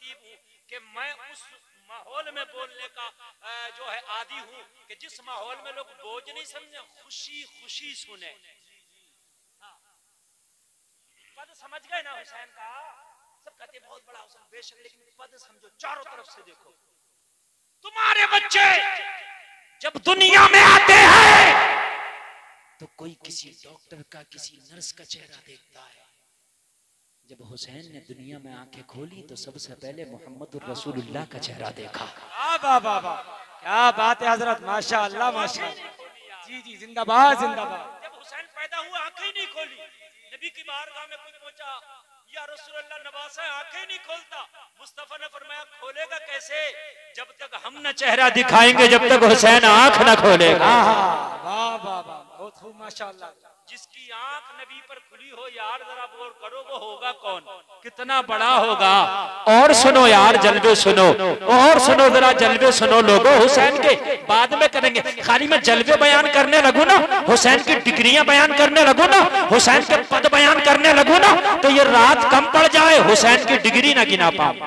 नसीब हूँ कि मैं उस माहौल में बोलने का जो है आदी हूँ कि जिस माहौल में लोग बोझ नहीं समझे, खुशी खुशी सुने। पद समझ गए ना हुसैन का? सब कहते बहुत बड़ा हुसैन, बेशक, लेकिन पद समझो, चारों तरफ से देखो। तुम्हारे बच्चे जब दुनिया में आते हैं तो कोई किसी डॉक्टर का, किसी नर्स का चेहरा देखता है। जब हुसैन ने दुनिया में आंखें खोली तो सबसे पहले मोहम्मद रसूलुल्लाह का चेहरा देखा। क्या बात है हजरत, माशाअल्लाह माशाअल्लाह। जी जी, जिंदाबाद जिंदाबाद। जब हुसैन पैदा हुआ आंखें ही नहीं खोली। नबी की बारगाह में कोई पहुंचा, या रसूलुल्लाह नवासा, आंखें नहीं खोलता। मुस्तफा ने फरमाया खोलेगा कैसे? जब तक हम न चेहरा दिखाएंगे, जब तक हुसैन आंख न खोलेगा। वाह वाह वाह, बहुत खूब माशाअल्लाह। जिसकी आंख नबी पर खुली हो यार, जरा गौर करो, वो होगा कौन, कितना बड़ा होगा। और सुनो यार, जलवे सुनो, और सुनो जरा, जलवे सुनो लोगों। हुसैन के बाद में करेंगे, खाली मैं जलवे बयान करने लगूं ना, हुसैन की डिग्रियां बयान करने लगूं ना, हुसैन के पद बयान करने लगूं ना, तो ये रात कम पड़ जाए, हुसैन की डिग्री ना गिना पाऊं।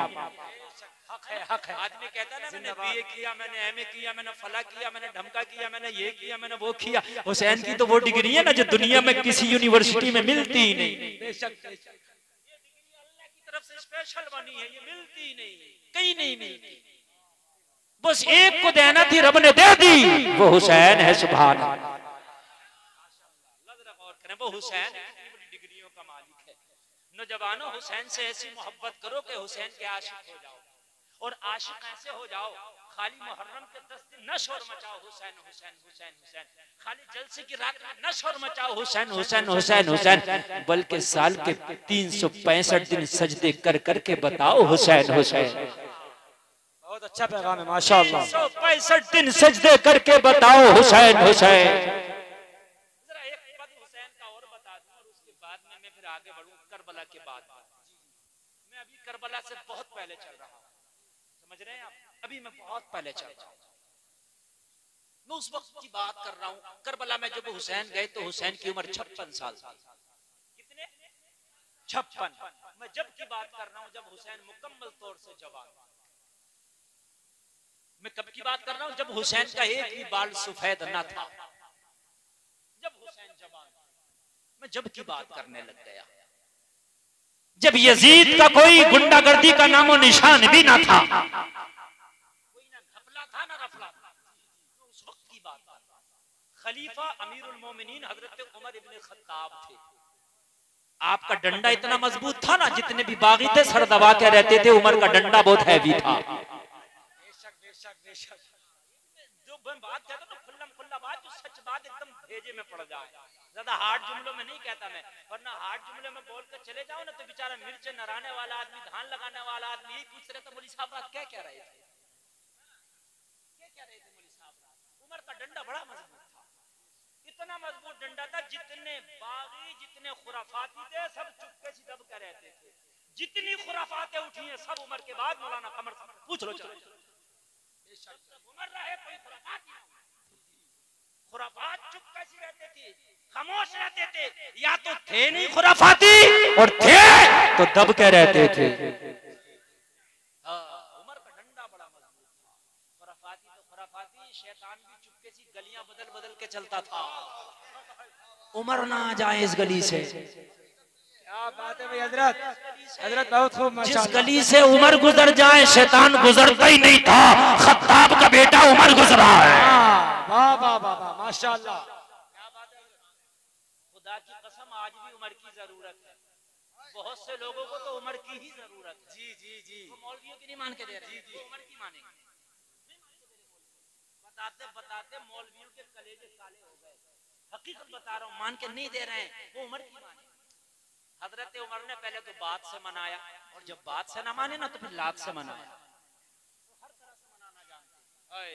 आदमी कहता है ना, मैंने बीए किया, मैंने एमए किया, मैंने फला किया, मैंने ढमका किया, मैंने ये किया, मैंने वो किया। हुसैन की तो वो डिग्री है ना जो दुनिया में किसी यूनिवर्सिटी में मिलती ही नहीं। बेशक ये डिग्री अल्लाह की तरफ से स्पेशल बनी है, ये मिलती ही नहीं, कहीं नहीं मिलती। बस एक को देना थी, रब ने दे दी, वो हुसैन है। सुभान अल्लाह, वो हुसैन डिग्रियों का मालिक है। नौजवानों, हुसैन से ऐसी मोहब्बत करो कि हुसैन के आशिक हो जाओ। और आशिक ऐसे हो जाओ, खाली मुहर्रम के 10 दिन न शोर मचाओ हुसैन हुसैन हुसैन हुसैन, खाली जलसे की रात में न शोर मचाओ हुसैन हुसैन हुसैन हुसैन, बल्कि साल के 365 दिन सजदे कर करके बताओ हुसैन हुसैन। बहुत अच्छा पैगाम है माशाअल्लाह। 365 दिन सजदे करके बताओ हुसैन हुसैन। जरा एक पद हुसैन का और बता दूं, और उसके बाद में मैं फिर आगे बढ़ूं करबला के बाद। मैं अभी करबला से बहुत पहले चल रहा हूं, समझ रहे हैं आप? अभी मैं बहुत पहले चल रहा हूं, मैं उस वक्त की बात कर रहा हूं। करबला में जब हुसैन गए तो हुसैन की उम्र 56 साल थी। कितने? 56। मैं जब की बात कर रहा हूं जब हुसैन मुकम्मल तौर से जवान। मैं कब की बात कर रहा हूं? जब हुसैन का एक भी बाल सफेद न था, जब हुसैन जवान। मैं जब की बात करने लग गया जब यजीद का कोई गुंडागर्दी का नामो निशान भी ना था, कोई ना घपला था ना रफला था। तो उस वक्त की बात है। खलीफा अमीरुल मोमिनीन हजरत उमर इब्ने खत्ताब थे। आपका डंडा इतना मजबूत था ना, जितने भी बागी थे सर दबा के रहते थे। उमर का डंडा बहुत हैवी था। बेशक बेशक बेशक। जो बात कहता ना खुल्ला बात, जो सच बात एकदम भेजे में पड़ जाए, ज्यादा हार्ड जुमलों में नहीं कहता मैं, वरना हार्ड जुमले में बोल कर चले जाओ ना तो बेचारा मिर्च नराने वाला आदमी, धान लगाने वाला आदमी यही पूछ रहे थे मौलवी साहब रात क्या कह रहे थे, क्या कह रहे थे मौलवी साहब रात? उमर का डंडा बड़ा मजबूत था, इतना मजबूत डंडा था जितने बागी, जितने खुराफाती थे सब चुपके से दब कर रहते थे। जितनी खुराफातें उठी हैं सब उमर के बाद, मौलाना कमर साहब पूछ लो, चलो उमर रहे कोई खुराफात नहीं, खुराफात चुप कैसी रहते थे, खामोश रहते थे, या तो थे नहीं खुराफाती और थे तो दब के रहते थे। उमर का डंडा बड़ा मजबूत था। खुराफाती तो खुराफाती, शैतान भी चुपके सी गलियां बदल बदल के चलता था। उमर ना आ जाए इस गली से। क्या बात है भाई हजरत, हजरत बहुत खूब माशाअल्लाह। जिस गली से उमर गुजर जाए शैतान गुजरता ही नहीं था। खत्ताब का बेटा उमर गुजरा है। वाह वाह वाह वाह माशाअल्लाह। क्या बात है, खुदा की कसम आज भी उमर की जरूरत है। बहुत से लोगों को तो उमर की ही जरूरत है। जी जी जी, वो मौलवियों की नहीं मान के दे रहे, जी जी, उमर की मानेंगे। बताते बताते मौलवियों के कलेजे काले हो गए। हकीकत बता रहा हूँ, मान के नहीं दे रहे हैं, वो उमर की माने। हजरत उमर ने पहले तो बात से मनाया, और जब बात से ना माने ना तो फिर लात से मनाया। तो हर तरह से मनाना जानते हैं।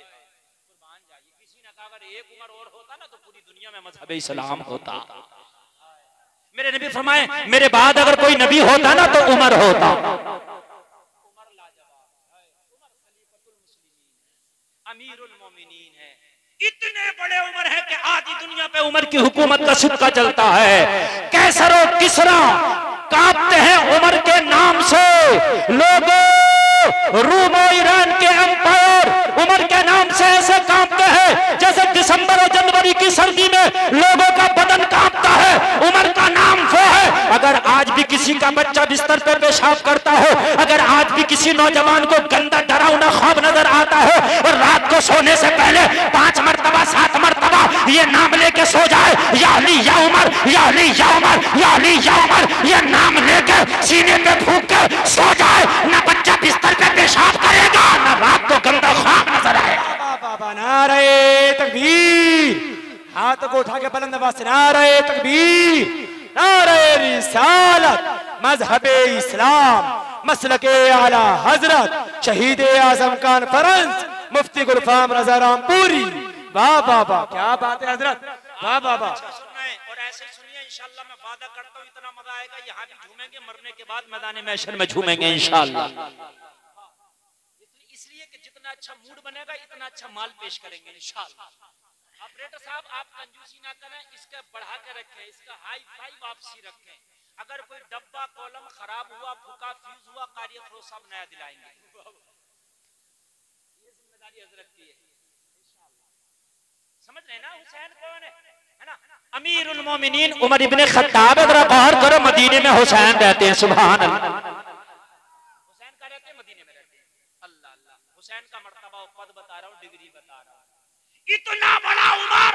कुर्बान जाइए, किसी ने कहा अगर एक उमर और होता ना तो पूरी दुनिया में मजहब इस्लाम होता। मेरे नबी फरमाए मेरे बाद अगर कोई नबी होता ना तो उमर होता। उमर लाजवाब, उमर खलीफतुल मुस्लिमीन, अमीरुल मोमिनीन है। इतने बड़े उमर है कि आधी दुनिया पे उमर की हुकूमत का सिक्का चलता है। कैसर और किसरा कांपते हैं उमर के नाम से। लोगों अगर आज भी किसी का बच्चा बिस्तर पे पेशाब करता हो, अगर आज भी किसी नौजवान को गंदा डरावना ख्वाब नजर आता हो और रात को सोने से पहले 5 मरतबा 7 मरतबा ये नाम लेके सो जाए, या अली या उमर, या अली या उमर, या अली या उमर, ये नाम लेके सीने पे फूंक के सो जाए, ना बच्चा बिस्तर पे पेशाब करेगा, ना रात को गंदा ख्वाब नजर आएगा। बाबा नारे तकबीर, हाथ को उठा के बुलंद आवाज से नारे तकबीर, नारे रिसालत, मजहबे इस्लाम, मसलके आला हजरत शहीद आजम कॉन्फ्रेंस मुफ्ती गुलफाम रजा रामपुरी। वाह वाह वाह, क्या बात है हजरत, वाह वाह वाह। और ऐसे सुनिए, इंशाल्लाह मैं वादा करता हूँ इतना मजा आएगा, यहाँ भी झूमेंगे, मरने के बाद मैदान महशर में झूमेंगे इंशाल्लाह। इसलिए कि जितना अच्छा मूड बनेगा इतना अच्छा माल पेश करेंगे इंशाल्लाह। ऑपरेटर साहब आप कंजूसी ना करें, इसका बढ़ा के रखें, इसका हाई फाई वापसी रखें। अगर कोई डब्बा कॉलम खराब हुआ, फूका फ्यूज हुआ, कारी अफरोज साहब नया दिलाएंगे। ये जिम्मेदारी हजरत की है, समझ रहे ना। हुसैन कौन है ना? अमीरुल मोमिनीन उमर इब्ने खत्ताब। जरा गौर करो, मदीने में हुसैन रहते हैं, सुभान अल्लाह। हुसैन का रहते हैं, मदीने में रहते हैं। अल्लाह अल्लाह। हुसैन का मर्तबा और पद बता रहा हूँ, डिग्री बता रहा हूँ। इतना बड़ा उमर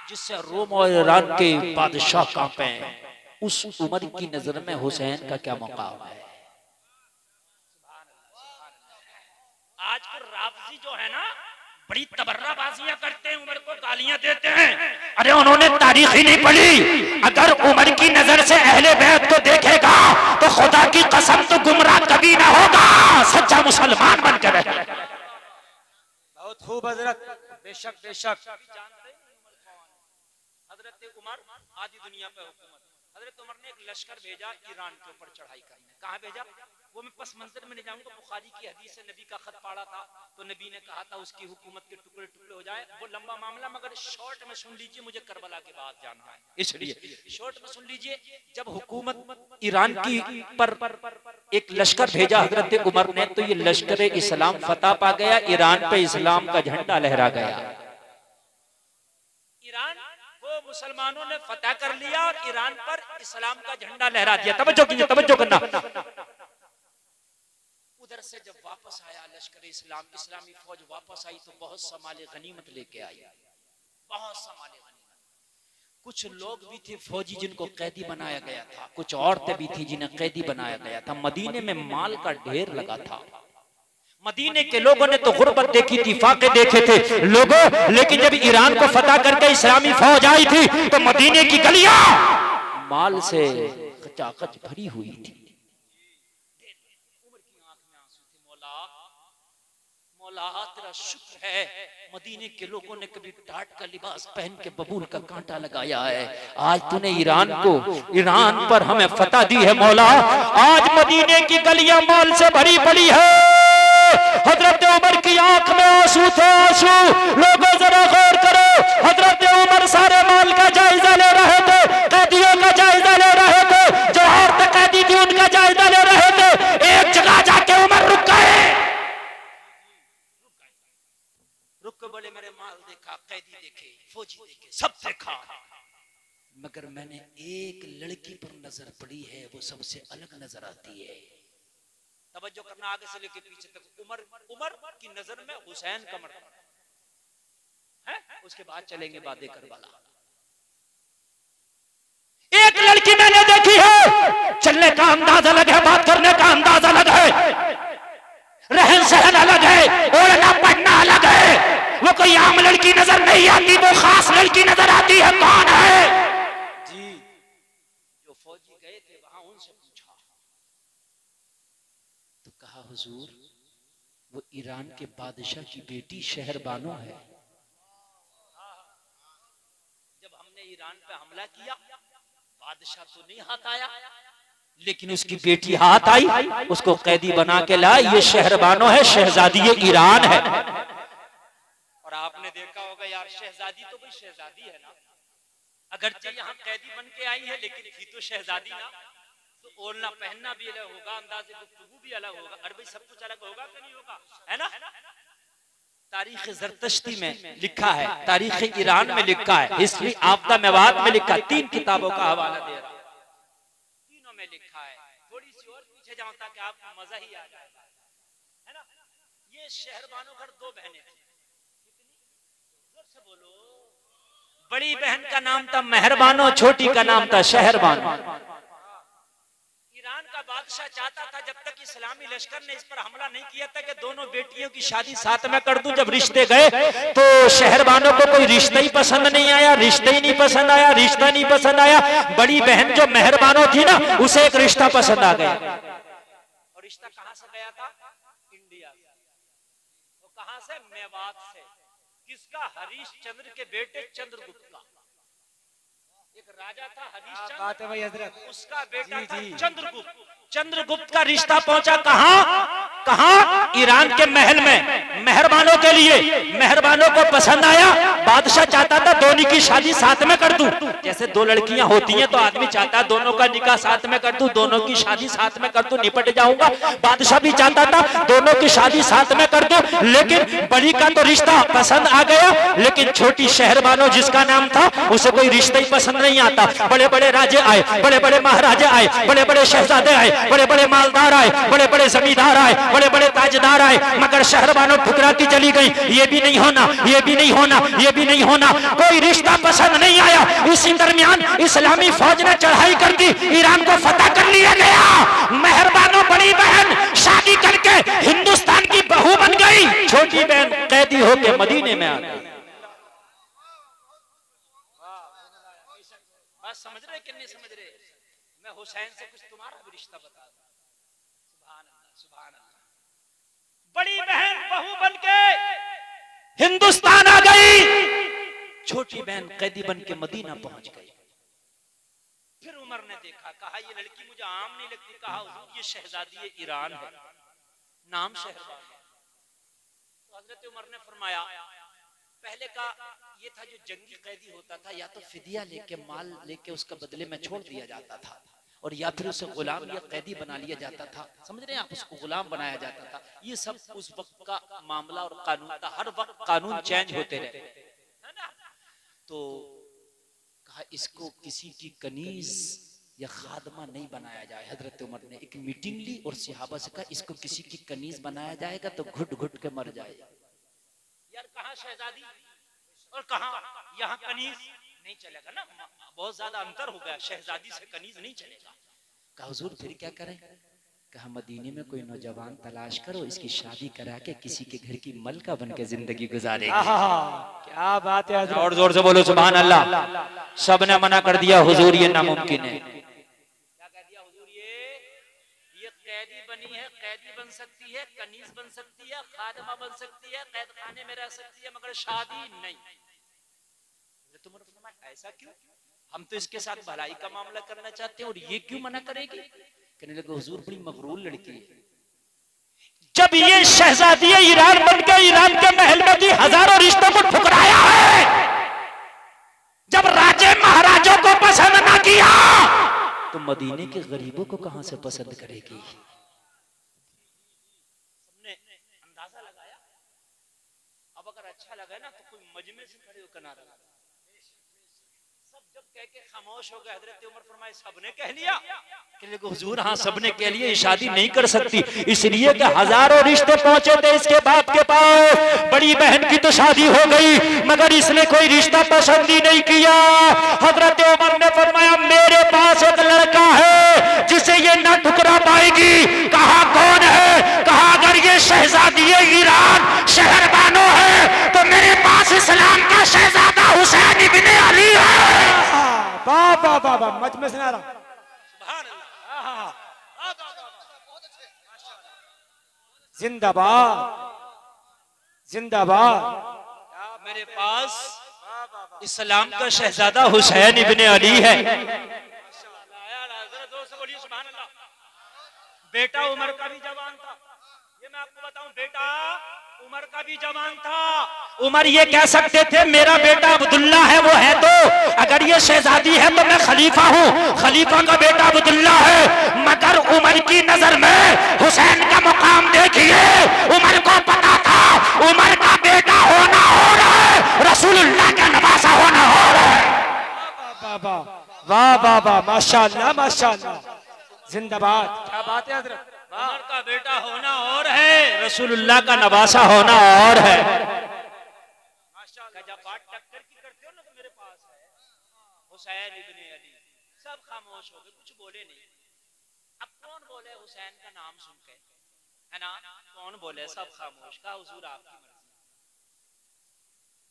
जिससे रोम और ईरान के बादशाह कांपे, उस उमर की नजर में हुसैन का क्या मुकाम है। आज को राफजी जो है ना, बड़ी तबर्राबाजियां करते हैं, उमर को गालियां देते हैं। अरे उन्होंने तारीख ही नहीं पढ़ी। अगर उमर की नजर से अहले बैत को देखेगा तो खुदा की कसम तो गुमराह कभी ना होगा, सच्चा मुसलमान बनकर रहेगा। बहुत खूब हजरत, बेशक बेशक। जानते हैं उमर कौन? हजरत उमर आधी दुनिया पे हुकूमत। हजरत उमर ने एक लश्कर भेजा ईरान के ऊपर चढ़ाई करने। कहाँ भेजा वो मैं पस मंजर में नहीं जाऊंगा। बुखारी की हदीस से नबी का खत पढ़ा था, तो नबी ने कहा था उसकी हुकूमत के टुकड़े टुकड़े हो जाए। वो लंबा मामला, मगर शॉर्ट में सुन लीजिए, मुझे करबला के बाद जानना है, इसलिए शॉर्ट में सुन लीजिए। जब हुकूमत ईरान की पर एक लश्कर भेजा हजरत उमर ने, तो ये लश्कर इस्लाम फतह पा गया, ईरान पे इस्लाम का झंडा लहरा गया। ईरान को मुसलमानों ने फतह कर लिया और ईरान पर इस्लाम का झंडा लहरा दिया। तवज्जो कीजिए, तवज्जो करना। उधर से जब वापस आया लश्कर इस्लाम, इस्लामी फौज वापस आई तो बहुत समाले गनीमत लेके आई, बहुत समाले गनीमत। कुछ लोग भी थे फौजी जिनको कैदी बनाया गया था, कुछ औरतें भी थी जिन्हें कैदी बनाया गया था। मदीने में माल का ढेर लगा था। मदीने के लोगों ने तो गुर्बत देखी थी, फाके देखे थे लोगों, लेकिन जब ईरान को फतह करके इस्लामी फौज आई थी तो मदीने की गलियां माल से खचाखच भरी हुई थी। मौला तेरा शुक्र है, मदीने के लोगों ने कभी टाट का लिबास पहन के बबूल का कांटा लगाया है। आज तूने ईरान पर हमें फतह दी है मौला। आज मदीने की गलियां माल से भरी पड़ी है। हजरत उमर की आंख में आंसू थे, आंसू। लोगों जरा गौर करो, हजरत उमर सारे माल का जायजा ले रहे थे, कैदियों का जायजा ले रहे थे, जो औरतें कैदी थी उनका जायजा ले रहे थे। एक जगह जाके उमर रुक गए, रुक के बोले मेरे माल देखा, कैदी देखे, फौजी देखे, सब देखा, मगर मैंने एक लड़की पर नजर पड़ी है, वो सबसे अलग नजर आती है। तवज्जो करना, आगे से लेके पीछे तक। उमर की नजर में हुसैन का मर्तबा है। उसके बाद चलेंगे बातें करबला। एक लड़की मैंने देखी है, चलने का अंदाज अलग है, बात करने का अंदाज अलग है, रहन सहन अलग है, ओढ़ना पढ़ना अलग है। वो कोई आम लड़की नजर नहीं आती, वो खास लड़की नजर आती है। कौन है जी? जो फौजी गए थे वहां उनसे पूछा तो कहा हुजूर वो ईरान के बादशाह की बेटी शहरबानो है। जब हमने ईरान पे हमला किया बादशाह तो नहीं हाथ आया, लेकिन उसकी बेटी हाथ आई, उसको कैदी बना के ला। ये शहरबानो है, शहजादी ईरान है। और आपने देखा होगा यार, शहजादी तो कोई शहजादी है ना, अगरचे यहाँ कैदी बन के आई है, लेकिन थी तो शहजादी ना। तो ओढ़ना पहनना भी अलग होगा, अंदाज़े गुफ्तगू भी अलग होगा। अरे भाई सब कुछ अलग होगा कि नहीं होगा, है ना? तारीख ज़रतश्ती में लिखा है, तारीख ईरान में लिखा है, हिस्ट्री ऑफ द मेवात में लिखा है। 3 किताबों का हवाला दे रहा हूं। में लिखा है, थोड़ी सी और पीछे जाऊं ताकि आपको मजा ही आ जाए, है ना। ये शहरबानो घर दो बहनें थी, कितनी जोर से बोलो। बड़ी बहन का नाम था मेहरबानो, छोटी का नाम था शहरबानो। ईरान का बादशाह चाहता था जब तक इस्लामी लश्कर ने इस पर हमला नहीं किया था कि दोनों बेटियों की शादी साथ में कर दूं। जब रिश्ते गए तो शहरबानों को कोई रिश्ता ही पसंद नहीं आया, रिश्ता ही नहीं पसंद आया, रिश्ता नहीं पसंद आया। बड़ी बहन जो मेहरबानो थी ना, उसे एक रिश्ता पसंद आ गया। और रिश्ता कहां से गया था? इंडिया से। वो कहां से? मेवात से। किसका? हरीशचंद्र के बेटे चंद्रगुप्त का। एक राजा था हरीशचंद्र, उसका बेटा था चंद्रगुप्त। चंद्रगुप्त का रिश्ता पहुंचा कहां? कहां? ईरान के महल में। मेहरबानों के लिए, मेहरबानों को पसंद आया। बादशाह चाहता था दोनों की शादी साथ में कर दूं। जैसे दो लड़कियां होती हैं तो आदमी चाहता है दोनों का निकाह साथ में कर दूं, दोनों की शादी साथ में कर दूं, निपट जाऊंगा। बादशाह भी चाहता था दोनों की शादी साथ में कर दूं, लेकिन बड़ी का तो रिश्ता पसंद आ गया, लेकिन छोटी शहरबानो जिसका नाम था उसे कोई रिश्ता ही पसंद नहीं आता। बड़े बड़े राजे आए, बड़े बड़े महाराजे आए, बड़े बड़े शहजादे आए, बड़े बड़े मालदार आए, बड़े बड़े जमींदार आए, बड़े बड़े ताजदार आए, मगर शहरबानो ठुकराती चली गई। ये भी नहीं होना, ये भी नहीं होना, ये भी नहीं होना, कोई रिश्ता पसंद नहीं आया। इसी दरमियान इस्लामी फौज ने चढ़ाई कर दी, ईरान को फतह कर लिया गया। मेहरबानो बड़ी बहन शादी करके हिंदुस्तान की बहू बन गई, छोटी बहन कैदी होके मदीने में आ गई। समझ रहे कि नहीं समझ रहे? मैं हुसैन से कुछ तुम्हारा भी रिश्ता बता दूं। सुभान अल्लाह, सुभान अल्लाह। बड़ी बहन बहू बनके हिंदुस्तान आ गई, छोटी बहन कैदी बनके मदीना पहुंच गई। फिर उमर ने देखा, कहा ये लड़की मुझे आम नहीं लगती। कहा हुजूर ये शहजादी ईरान है, नाम शहरबानो। तो हजरत उमर ने फरमाया, पहले का ये था जो जंगी कैदी होता था या तो फिदिया लेके माल लेके उसका बदले में छोड़ दिया जाता था, और या फिर उसे गुलाम या कैदी बना लिया जाता था। समझ रहे हैं आप? उसको गुलाम बनाया जाता था। ये सब उस वक्त का मामला और कानून था। हर वक्त कानून चेंज होते रहे, है ना। तो कहा इसको किसी की कनीज या खादमा नहीं बनाया जाए। हजरत उमर ने एक मीटिंग ली और सहाबा से कहा इसको किसी की कनीज बनाया जाएगा तो घुट घुट के मर जाएगा। यार कहाँ शहजादी और कहाँ यहाँ कनीज? नहीं चलेगा ना, बहुत ज्यादा अंतर हो गया, शहजादी से कनीज नहीं चलेगा। कहा हुजूर फिर क्या करें? कहा मदीने में कोई नौजवान तलाश करो, इसकी शादी करा के किसी के घर की मलका बन के जिंदगी गुजारेगी। क्या बात है, और जोर से बोलो सुभान अल्लाह। सबने मना कर दिया हुजूर ये नामुमकिन है। क्या कह दिया हुजूर? ये कैदी बनी है, कैदी बन सकती है, कनीज बन सकती है, खादमा बन सकती है, कैद खाने में रह सकती है, मगर शादी नहीं। ऐसा क्यों? हम तो इसके साथ भलाई का मामला करना चाहते हैं और ये क्यों मना करेगी? कहने लगे हुजूर बड़ी मगरूर लड़की है। जब ये शहजादी ईरान बन के ईरान के महल में थी, हजारों रिश्तों को ठुकराया है। जब राजे महाराजों को पसंद ना किया तो मदीने के गरीबों को कहां से पसंद करेगी? सबने अंदाजा लगाया। अब अगर अच्छा लगा ना तो कोई मजमे से खड़े होकर नारा लगा। सब जब कह के खामोश हो गए, हजरत उमर फरमाए सबने कह लिया? कहने लगे हुजूर हाँ सबने कह लिया, शादी नहीं कर सकती, इसलिए कि हजारों रिश्ते पहुंचे थे इसके बाप के पास। बड़ी बहन की तो शादी हो गई मगर इसने कोई रिश्ता पसंद ही नहीं किया। हजरत उमर ने फरमाया मेरे पास एक लड़का है जिसे ये न ठुकरा पाएगी। कहा कौन है? कहा अगर ये शहजादी ईरान शहरबानो है तो मेरे पास इस्लाम का शहजादा हुसैन इब्ने अली है। बाबा बाबा मजमे से नारा। जिंदाबाद जिंदाबाद। मेरे पास इस्लाम का शहजादा हुसैन इब्ने अली है। बेटा उमर का भी जवान था, ये मैं आपको बताऊं, बेटा उमर का भी जवान था। उमर ये कह सकते थे मेरा बेटा अब्दुल्ला है, वो है तो, अगर ये शहजादी है तो मैं खलीफा हूँ, खलीफा का बेटा अब्दुल्ला है। मगर उमर की नजर में हुसैन का मुकाम देखिए। उमर को पता था उमर का बेटा होना हो रहा है, रसूलुल्लाह का नवासा होना हो रहा है। वाह वाह वाह, माशाअल्लाह माशाअल्लाह। जिंदाबाद। क्या बात है हजरत। उमर का बेटा होना और है, रसूलुल्लाह का नवासा होना और है। जब बात टक्कर की करते हो ना तो मेरे पास है हुसैन इब्ने अली, सब खामोश हो गए, कुछ बोले नहीं। अब कौन बोले हुसैन का नाम सुन के, है ना, कौन बोले, सब खामोश। का हुजूर आपकी मर्जी।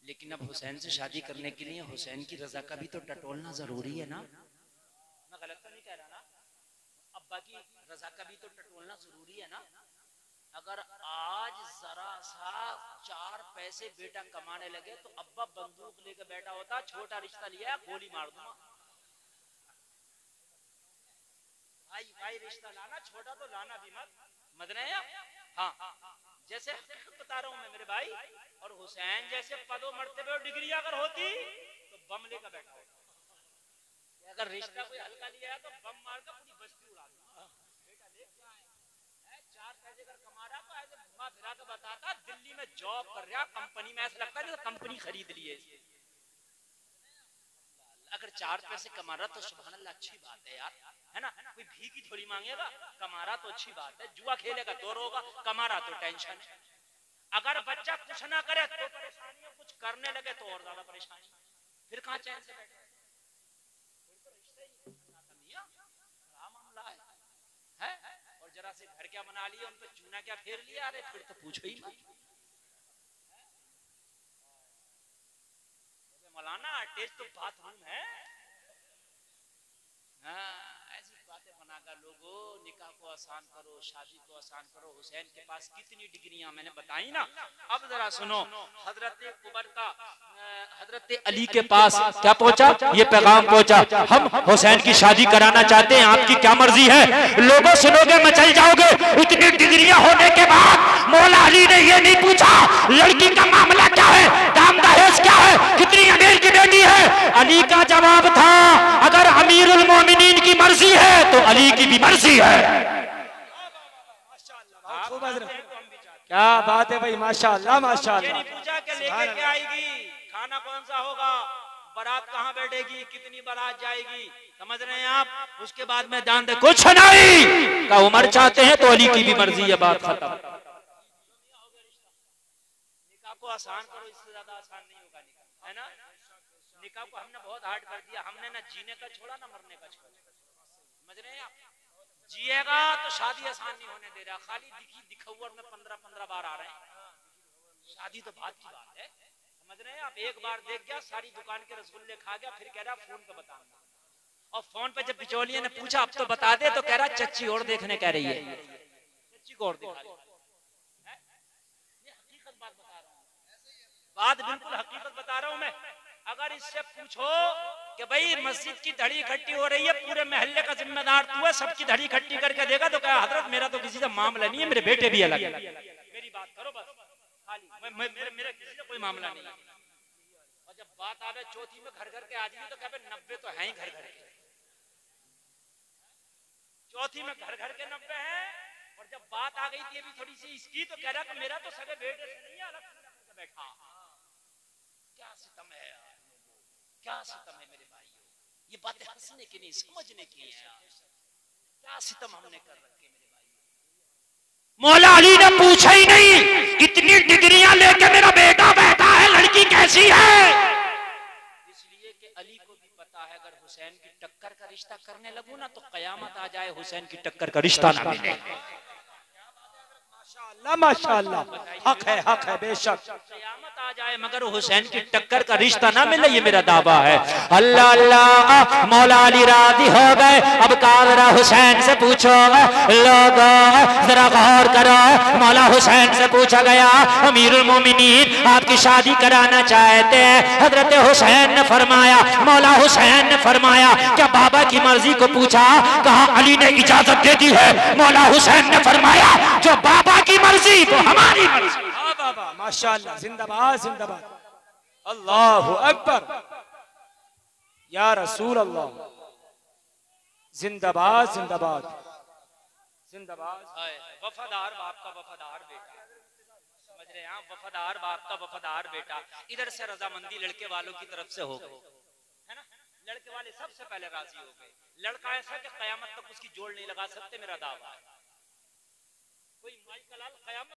लेकिन अब हुसैन से शादी करने के लिए हुसैन की रजा का भी तो टटोलना जरूरी है ना। मैं गलत तो नहीं कह रहा ना, अब्बा की रजा का भी तो टटोलना जरूरी है ना। अगर आज जरा सा 4 पैसे बेटा कमाने लगे तो अब्बा बंदूक लेकर बैठा होता, छोटा रिश्ता लिया गोली मार दूंगा। भाई भाई रिश्ता लाना, छोटा तो लाना भी मत रहे आप। हाँ, जैसे बता रहा हूं मैं मेरे भाई। और हुसैन जैसे पदों मर्तबे और डिग्री अगर होती तो बम लेकर बैठा होता। अगर रिश्ता कोई हल्का लिया है तो बम मारकर पूरी बस्ती उड़ा दूंगा। बेटा देख क्या है, 4 पैसे अगर कमा रहा तो ऐसे घुमा फिरा कर बताता दिल्ली में जॉब कर रहा, कंपनी में ऐसा लगता है जैसे कंपनी खरीद ली है। अगर 4 पैसे कमा रहा तो सुभान अल्लाह, अच्छी बात है यार, है ना। कोई भीख थोड़ी मांगेगा, कमा रहा तो अच्छी बात है। जुआ खेलेगा तो रोगा, कमा रहा तो टेंशन है। अगर बच्चा कुछ ना करे तो परेशानी है, कुछ करने लगे तो और ज्यादा परेशानी। फिर कहां चैन से बैठे, फिर तो रिश्ते ही मामला है। और जरा से घर क्या बना लिया, उन पे चूना क्या फेर लिया, अरे फिर तो पूछो ही मत। मौलाना अटैच तो बाथरूम है। हाँ, ऐसी बातें बनाकर लोगों निकाह को आसान करो, शादी को आसान करो। हुसैन के पास कितनी डिग्रियां मैंने बताई ना। अब जरा सुनो, हजरत उमर का हजरत अली के पास क्या पहुंचा, ये पैगाम पहुंचा, हम हुसैन की शादी कराना चाहते हैं, आपकी क्या मर्जी है। लोगों सुनोगे मचल जाओगे। इतनी डिग्रियां होने के बाद मौला अली ने ये नहीं पूछा लड़की का मामला क्या है, दाम दहेज क्या है, कितनी अमीर की बेटी है। अली का जवाब था, अगर अमीरुल मोमिनीन की मर्जी है तो अली की भी मर्जी है। क्या बात है भाई, माशाअल्लाह माशाअल्लाह। नहीं पूछा कि लेके क्या आएगी, खाना कौन सा होगा, बारात कहाँ बैठेगी, कितनी बारात जाएगी, समझ रहे हैं आप। उसके बाद में जान दे कुछ नहीं का उमर चाहते हैं तो अली की भी मर्जी है, बात खत्म। निकाह को आसान करो, इससे ज्यादा आसान नहीं होगा निकाह, है ना। निकाह को हमने बहुत हार्ड कर दिया, हमने ना जीने का छोड़ा ना मरने का छोड़ा, समझ रहे हैं आप। जिएगा तो शादी आसान नहीं होने दे रहा, खाली दिखौर में 15 बार आ रहे हैं। शादी तो बात की बात है, समझ रहे हैं आप। एक बार देख गया, सारी दुकान के रसगुल्ले खा गया, फिर कह रहा फोन पे बताऊंगा। और फोन पे जब बिचौलिए ने पूछा अब तो बता दे, तो कह रहा चच्ची और देखने कह रही है, चच्ची को और दिखा रही है। ये हकीकत बात बता रहा हूँ, बात बिल्कुल हकीकत बता रहा हूँ मैं। अगर इससे पूछो कि भाई मस्जिद की धड़ी इकट्ठी हो रही है, पूरे मोहल्ले का जिम्मेदार तू है, सबकी धड़ी इकट्ठी करके देगा, तो क्या हजरत मेरा तो किसी से मामला नहीं है, मेरे बेटे भी अलग है, मेरी बात करो बस खाली, मेरा किसी से कोई मामला नहीं है। और जब बात आवे चौथी में घर घर के आदमी तो कहे 90 तो है ही घर घर के, चौथी में घर घर के 90 है। और जब बात आ गई थी अभी थोड़ी सी इसकी, तो कह रहा कि मेरा तो सगे बेटे से नहीं है, अलग से बैठा। क्या सितम है यार, क्या सितम है मेरे भाइयों। ये बातें हंसने की नहीं, समझने की है यार। क्या सितम हमने कर रखे मेरे भाइयों। मौला अली ने पूछा ही नहीं, इतनी डिग्रियां लेके मेरा बेटा बैठा है, लड़की कैसी है। इसलिए कि अली को भी पता है अगर हुसैन की टक्कर का रिश्ता करने लगूं ना तो कयामत आ जाए, हुसैन की टक्कर का रिश्ता ना मिले। माशाअल्लाह, हक है बेशक। कयामत आ जाए मगर हुसैन की टक्कर का रिश्ता ना मिले, ये मेरा दावा है। अल्लाह अल्लाह, मौला अली राजी हो गए। अब कादरा हुसैन से पूछो, लोग जरा गौर करो। मौला हुसैन से पूछा गया, अमीरुल मोमिनीन आपकी शादी कराना चाहते हैं। हजरत हुसैन ने फरमाया, मौला हुसैन ने फरमाया, क्या बाबा की मर्जी को पूछा, कहा अली ने इजाजत दे दी है। मौला हुसैन ने फरमाया, जो बाबा की मर्जी वो हमारी मर्जी। हाँ बाबा माशाअल्लाह, जिंदाबाद जिंदाबाद, अल्लाहु अकबर, या रसूल अल्लाह, जिंदाबाद जिंदाबाद जिंदाबाद। वफादार बाप का वफादार बेटा, समझ रहे हैं, वफादार बाप का वफादार बेटा। इधर से रजामंदी लड़के वालों की तरफ से हो गई है ना, लड़के वाले सबसे पहले राजी हो गए। लड़का ऐसा कि कयामत तक उसकी जोड़ नहीं लगा सकते, मेरा दावा है। कोई माई का लाल कयामत